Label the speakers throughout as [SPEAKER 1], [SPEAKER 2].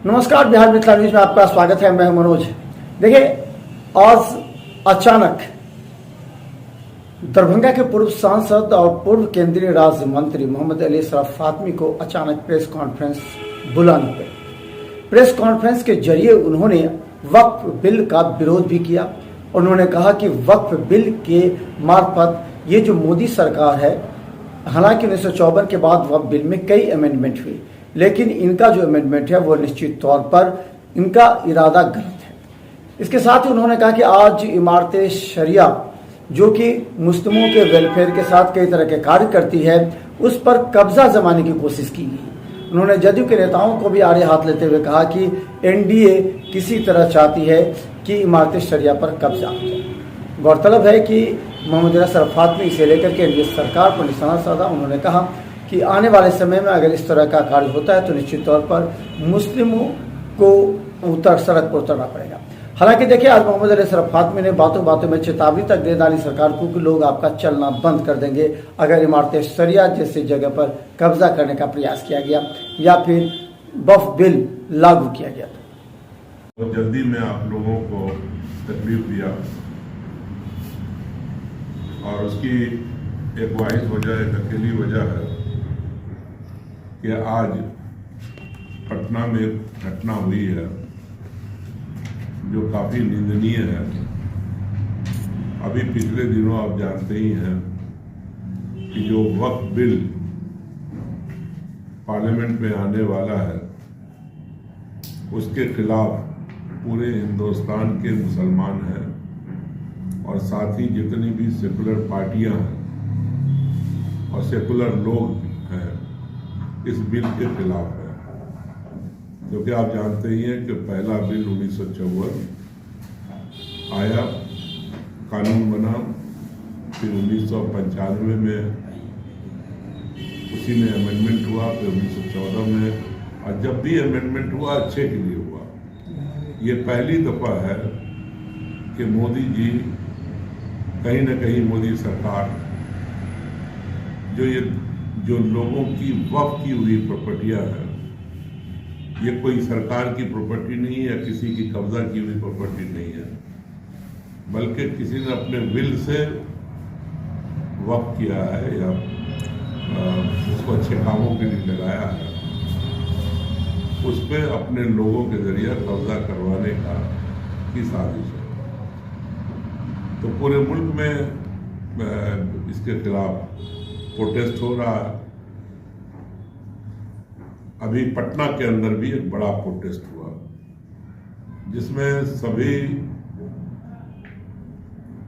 [SPEAKER 1] नमस्कार, बिहार मिथिला न्यूज में आपका स्वागत है। मैं मनोज। देखिए, आज अचानक दरभंगा के पूर्व सांसद और पूर्व केंद्रीय राज्य मंत्री मोहम्मद अली शरफ फातमी को अचानक प्रेस कॉन्फ्रेंस बुलानी पड़ी। प्रेस कॉन्फ्रेंस के जरिए उन्होंने वक्फ बिल का विरोध भी किया। उन्होंने कहा कि वक्फ बिल के मार्फत ये जो मोदी सरकार है, हालांकि 1954 के बाद वक्फ बिल में कई अमेंडमेंट हुए, लेकिन इनका जो अमेंडमेंट है वो निश्चित तौर पर इनका इरादा गलत है। इसके साथ ही उन्होंने कहा कि आज इमारत शरिया जो कि मुस्लिमों के वेलफेयर के साथ कई तरह के कार्य करती है, उस पर कब्जा जमाने की कोशिश की गई। उन्होंने जदयू के नेताओं को भी आड़े हाथ लेते हुए कहा कि एनडीए किसी तरह चाहती है कि इमारत शरिया पर कब्जा हो जाए। गौरतलब है कि मोहम्मद अली शरफ फातमी इसे लेकर के एनडीए सरकार पर निशाना साधा। उन्होंने कहा कि आने वाले समय में अगर इस तरह का कार्य होता है तो निश्चित तौर पर मुस्लिमों को सड़क पर उतरना पड़ेगा। हालांकि देखिए, आज मोहम्मद अली शरफ फातमी ने बातों बातों में चेतावनी तक दे डाली सरकार को कि लोग आपका चलना बंद कर देंगे अगर इमारत शरिया जैसी जगह पर कब्जा करने का प्रयास किया गया या फिर वक्फ बिल लागू किया गया।
[SPEAKER 2] तो जल्दी में आप लोगों को तकलीफ दिया और उसकी एक वाहिद वजह, एक अकेली वजह है कि आज पटना में एक घटना हुई है जो काफ़ी निंदनीय है। अभी पिछले दिनों आप जानते ही हैं कि जो वक्फ बिल पार्लियामेंट में आने वाला है, उसके खिलाफ पूरे हिंदुस्तान के मुसलमान हैं और साथ ही जितनी भी सेकुलर पार्टियां हैं और सेकुलर लोग हैं, इस बिल के खिलाफ है। क्योंकि आप जानते ही हैं कि पहला बिल 1954 आया, कानून बना, फिर 1995 में उसी में अमेंडमेंट हुआ, फिर 1914 में, और जब भी अमेंडमेंट हुआ अच्छे के लिए हुआ। ये पहली दफ़ा है कि मोदी जी कहीं न कहीं, मोदी सरकार जो लोगों की वक्फ की हुई प्रॉपर्टियां हैं, ये कोई सरकार की प्रॉपर्टी नहीं है, किसी की कब्जा की हुई प्रॉपर्टी नहीं है, बल्कि किसी ने अपने विल से वक्फ किया है या उसको अच्छे कामों के लिए लगाया है, उस पर अपने लोगों के जरिए कब्जा करवाने की साजिश है। तो पूरे मुल्क में इसके खिलाफ प्रोटेस्ट हो रहा है। अभी पटना के अंदर भी एक बड़ा प्रोटेस्ट हुआ जिसमें सभी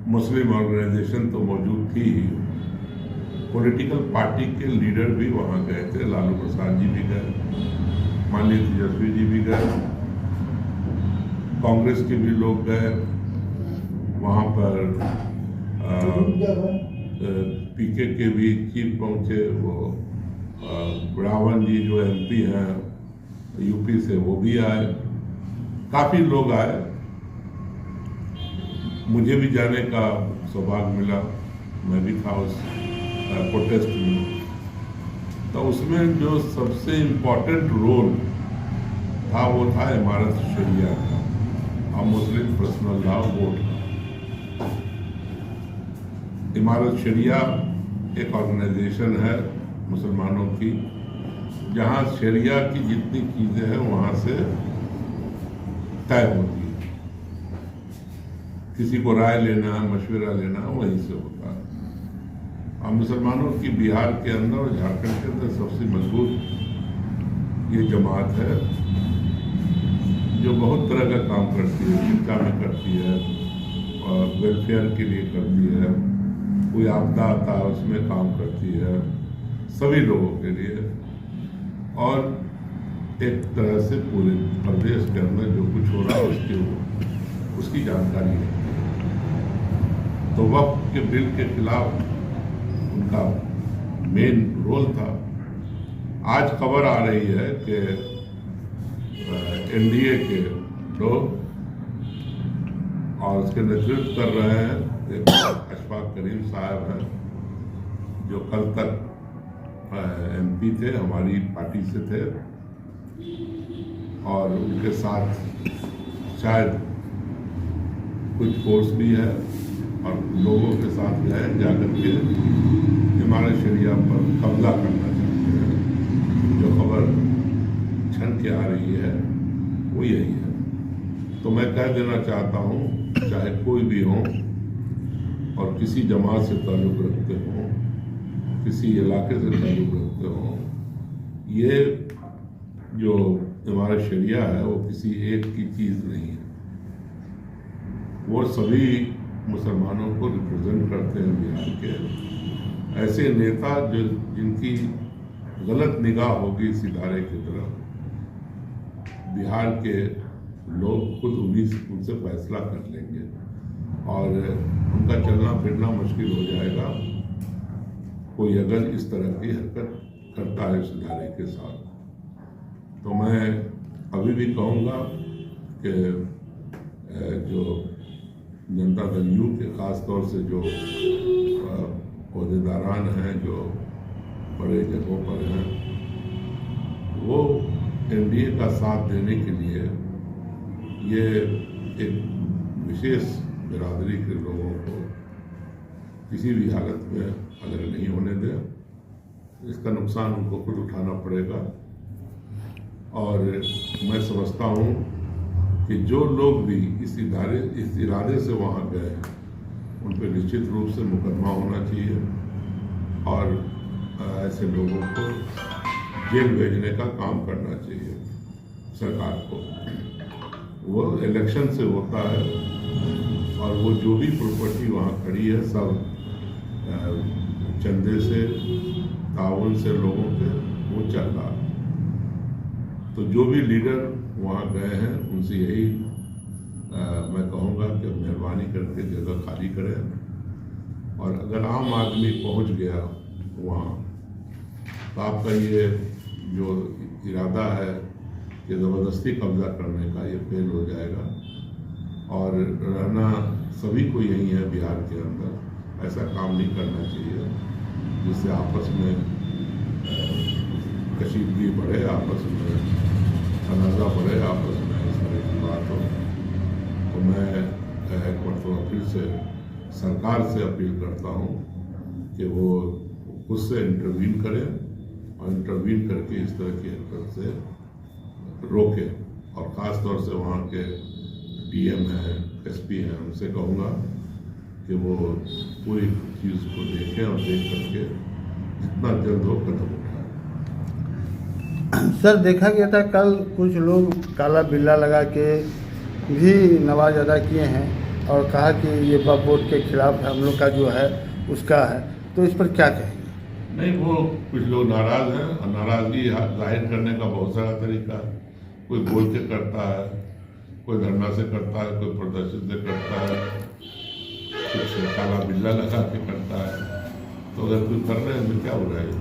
[SPEAKER 2] मुस्लिम ऑर्गेनाइजेशन तो मौजूद थी ही, पॉलिटिकल पार्टी के लीडर भी वहां गए थे। लालू प्रसाद जी भी गए, माननीय तेजस्वी जी भी गए, कांग्रेस के भी लोग गए वहां पर। पीके के भी चीफ पहुंचे, वो रावण जी जो एमपी हैं यूपी से, वो भी आए, काफी लोग आए। मुझे भी जाने का सौभाग्य मिला, मैं भी था उस प्रोटेस्ट में। तो उसमें जो सबसे इम्पोर्टेंट रोल था वो था इमारत शरिया का और मुस्लिम पर्सनल लॉ बोर्ड का। इमारत शरिया एक ऑर्गेनाइजेशन है मुसलमानों की, जहां शरिया की जितनी चीजें हैं वहां से तय होती है। किसी को राय लेना, मशवरा लेना वहीं से होता है। और मुसलमानों की बिहार के अंदर और झारखंड के अंदर सबसे मजबूत ये जमात है जो बहुत तरह का काम करती है, शिक्षा में करती है और वेलफेयर के लिए करती है, कोई आपदा आता है उसमें काम करती है, सभी लोगों के लिए, और एक तरह से पूरे प्रदेश के अंदर जो कुछ हो रहा है उसकी जानकारी है। तो वक्फ के बिल के खिलाफ उनका मेन रोल था। आज खबर आ रही है कि एनडीए के लोग और उसके नेतृत्व कर रहे हैं अशफाक करीम साहब हैं, जो कल तक एमपी थे, हमारी पार्टी से थे, और उनके साथ शायद कुछ फोर्स भी है और लोगों के साथ गए जाकर के इमारत शरिया पर कब्जा करना चाहते हैं। जो खबर छन के आ रही है वो यही है। तो मैं कह देना चाहता हूँ, चाहे कोई भी हो और किसी जमात से ताल्लुक़ रखते हो, किसी इलाके से ताल्लुक़ रखते हो, ये जो इमारत शरिया है वो किसी एक की चीज़ नहीं है। वो सभी मुसलमानों को रिप्रेजेंट करते हैं बिहार के। ऐसे नेता जो जिनकी गलत निगाह होगी इस इदारे की तरफ, बिहार के लोग खुद उनसे फैसला कर लेंगे और उनका चलना फिरना मुश्किल हो जाएगा कोई अगर इस तरह की हरकत करता है इस इदारे के साथ। तो मैं अभी भी कहूँगा कि जो जनता दल यू के ख़ास तौर से जो ओहदेदारान हैं, जो बड़े जगहों पर हैं, वो एनडीए का साथ देने के लिए ये एक विशेष बिरादरी के लोगों को किसी भी हालत में अलग नहीं होने दें। इसका नुकसान उनको खुद उठाना पड़ेगा। और मैं समझता हूँ कि जो लोग भी इस इरादे से वहाँ गए हैं उन पर निश्चित रूप से मुकदमा होना चाहिए और ऐसे लोगों को जेल भेजने का काम करना चाहिए सरकार को। वो इलेक्शन से होता है और वो जो भी प्रॉपर्टी वहाँ खड़ी है सब चंदे से, ताउन से लोगों के वो चल रहा है। तो जो भी लीडर वहाँ गए हैं उनसे यही मैं कहूँगा कि मेहरबानी करके जगह खाली करें और अगर आम आदमी पहुँच गया वहाँ तो आपका ये जो इरादा है कि ज़बरदस्ती कब्जा करने का, ये फेल हो जाएगा। और रहना सभी को यही है बिहार के अंदर, ऐसा काम नहीं करना चाहिए जिससे आपस में कशीदगी बढ़े, आपस में तनाज़ा बढ़े, आपस में इस तरह की बात हो। तो मैं एक मरतबा फिर से सरकार से अपील करता हूँ कि वो खुद से इंटरवीन करें और इंटरवीन करके इस तरह की हरकत से रोके। और ख़ास तौर से वहाँ के डीएम हैं, एसपी हैं, उनसे कहूँगा कि वो पूरी चीज़ को देखें और देख करके जितना जल्द हो कदम उठाएं।
[SPEAKER 1] सर, देखा गया था कल कुछ लोग काला बिल्ला लगा के भी नमाज अदा किए हैं और कहा कि ये वक्फ बोर्ड के खिलाफ हम लोग का जो है उसका है, तो इस पर क्या कहेंगे?
[SPEAKER 2] नहीं, वो कुछ लोग नाराज़ हैं और नाराज़गी जाहिर करने का बहुत सारा तरीका है। कोई बोल के करता है, कोई धरना से करता है, कोई प्रदर्शन से करता है, कुछ काला बिल्ला लगा के करता है। तो अगर कोई कर रहे हैं तो क्या हो रहा है?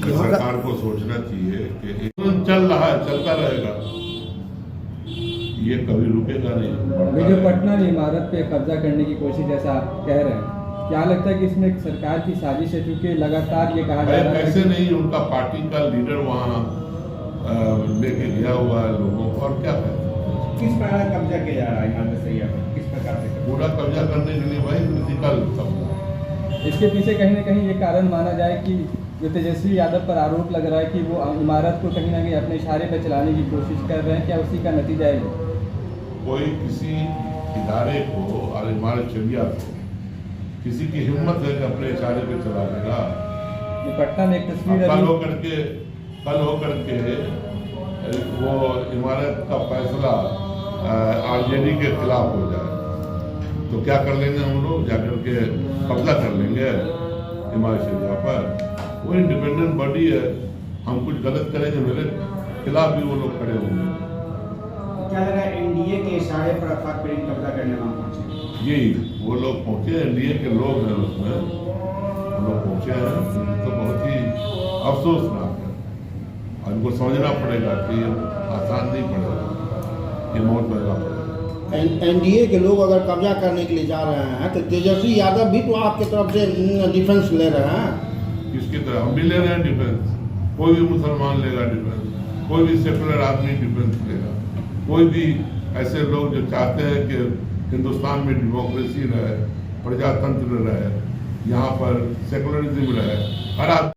[SPEAKER 2] सरकार को सोचना चाहिए कि चल रहा है, चलता रहेगा, ये कभी रुकेगा नहीं।
[SPEAKER 3] विजयपटना इमारत पे कब्जा करने की कोशिश जैसा आप कह रहे हैं, क्या लगता है कि इसमें सरकार की साजिश है? चूंकि लगातार ये कहा जा रहा है
[SPEAKER 2] कैसे नहीं, उनका पार्टी का लीडर वहाँ लेके गया हुआ है लोगों को, और क्या कहते हैं?
[SPEAKER 4] किस प्रकार कब्जा किया जा रहा है इमारत से? किस प्रकार से
[SPEAKER 2] पूरा कब्जा करने के लिए भाई फिजिकल कब्जा।
[SPEAKER 3] इसके पीछे कहीं ना कहीं ये कारण माना जाए कि जो तेजस्वी यादव पर आरोप लग रहा है कि वो इमारत को कहीं ना कहीं अपने इशारे पर चलाने की कोशिश कर रहे हैं, क्या उसी का नतीजा है?
[SPEAKER 2] कोई किसी इदारे को और इमारत शरिया को किसी की हिम्मत है कि अपने इशारे पे चला लेगा?
[SPEAKER 3] ये पटना में एक तस्वीर
[SPEAKER 2] कल होकर के वो इमारत का फैसला आरजेडी के खिलाफ हो जाए तो क्या कर लेंगे हम लोग? जाकर के कब्जा कर लेंगे इमारत शरिया पर। वो इंडिपेंडेंट बॉडी है, हम कुछ गलत करेंगे मेरे खिलाफ भी वो लोग खड़े होंगे।
[SPEAKER 4] क्या लगा एनडीए के इशारे पर अफाक पर कब्जा करने वहाँ पहुंचे?
[SPEAKER 2] यही वो लोग पहुंचे, एनडीए के लोग हैं उसमें, वो लोग पहुंचे हैं। तो बहुत ही अफसोसनाक है और इनको समझना पड़ेगा कि ये आसान नहीं पड़ेगा, ये बहुत महंगा पड़ेगा।
[SPEAKER 5] एनडीए के लोग अगर कब्जा करने के लिए जा रहे हैं तो तेजस्वी यादव भी तो आपकी तरफ से डिफेंस ले रहे हैं।
[SPEAKER 2] किसकी तरह? हम भी ले रहे हैं डिफेंस, कोई भी मुसलमान लेगा डिफेंस। कोई भी सेकुलर आदमी डिफेंस लेगा। कोई भी ऐसे लोग जो चाहते हैं कि हिंदुस्तान में डेमोक्रेसी रहे, प्रजातंत्र रहे, यहाँ पर सेकुलरिज्म रहे, हर आदमी